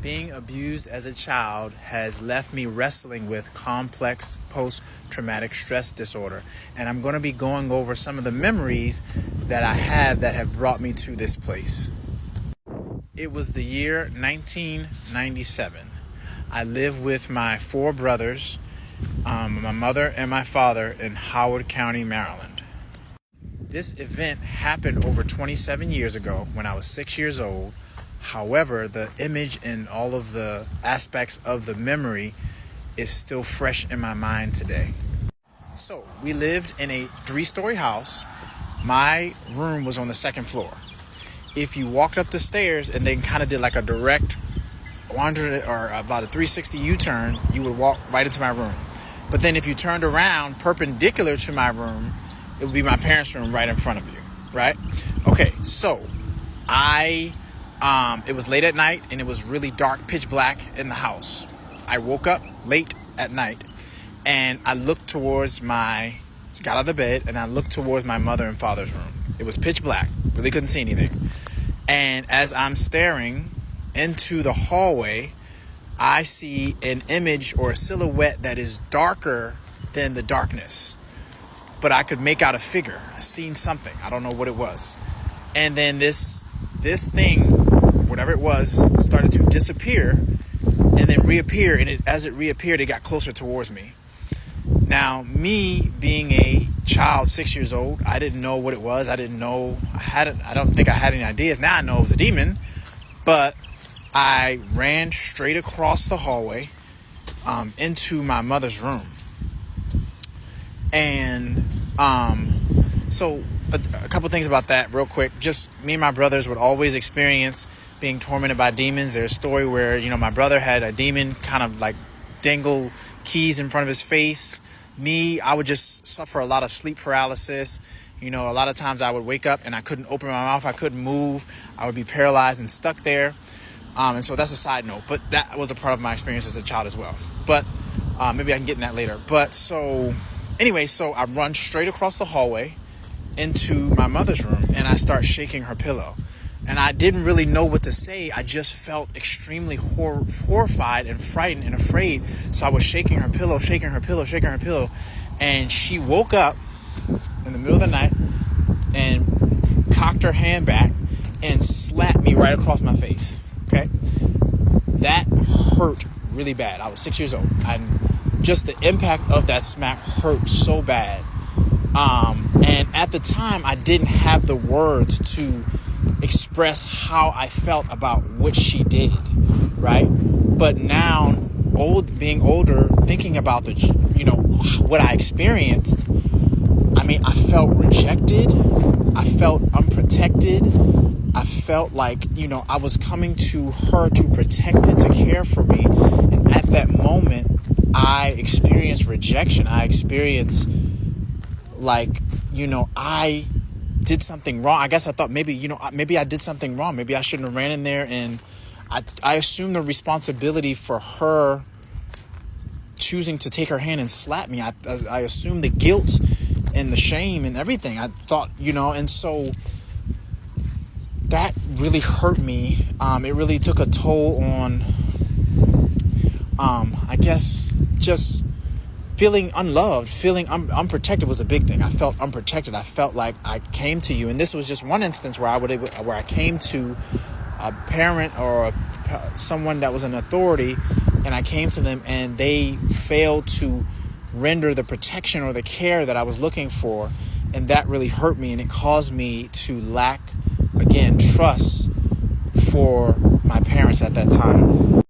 Being abused as a child has left me wrestling with complex post-traumatic stress disorder. And I'm going to be going over some of the memories that I have that have brought me to this place. It was the year 1997. I live with my four brothers, my mother and my father in Howard County, Maryland. This event happened over 27 years ago when I was 6 years old. However, the image and all of the aspects of the memory is still fresh in my mind today. So, we lived in a 3-story house. My room was on the second floor. If you walked up the stairs and then kind of did like a direct 100 or about a 360 U-turn, you would walk right into my room. But then if you turned around perpendicular to my room, it would be my parents' room right in front of you, right? Okay, so it was late at night and it was really dark, pitch black in the house. I woke up late at night and I got out of the bed and I looked towards my mother and father's room. It was pitch black, really couldn't see anything. And as I'm staring into the hallway, I see an image or a silhouette that is darker than the darkness. But I could make out a figure. I seen something. I don't know what it was. And then this thing, whatever it was, started to disappear and then reappear. And as it reappeared, it got closer towards me. Now, me being a child, 6 years old, I didn't know what it was. I don't think I had any ideas. Now I know it was a demon. But I ran straight across the hallway into my mother's room. And so a couple things about that real quick. Just me and my brothers would always experience being tormented by demons. There's a story where, my brother had a demon kind of like dangle keys in front of his face. I would just suffer a lot of sleep paralysis. A lot of times I would wake up and I couldn't open my mouth. I couldn't move. I would be paralyzed and stuck there. And so that's a side note, but that was a part of my experience as a child as well. But maybe I can get in that later. But so I run straight across the hallway into my mother's room and I start shaking her pillow. And I didn't really know what to say. I just felt extremely horrified and frightened and afraid. So I was shaking her pillow. And she woke up in the middle of the night and cocked her hand back and slapped me right across my face. Okay? That hurt really bad. I was 6 years old. And just the impact of that smack hurt so bad. And at the time, I didn't have the words to express how I felt about what she did, right? But now, being older, thinking about what I experienced, I felt rejected. I felt unprotected. I felt like, I was coming to her to protect and to care for me. And at that moment, I experienced rejection. I experienced I did something wrong. I guess I thought maybe I did something wrong. Maybe I shouldn't have ran in there, and I assumed the responsibility for her choosing to take her hand and slap me. I assumed the guilt and the shame and everything. I thought, and so that really hurt me. It really took a toll on, I guess, just feeling unloved, feeling unprotected was a big thing. I felt unprotected. I felt like I came to you, and this was just one instance where I came to a parent or someone that was an authority, and I came to them, and they failed to render the protection or the care that I was looking for, and that really hurt me, and it caused me to lack, again, trust for my parents at that time.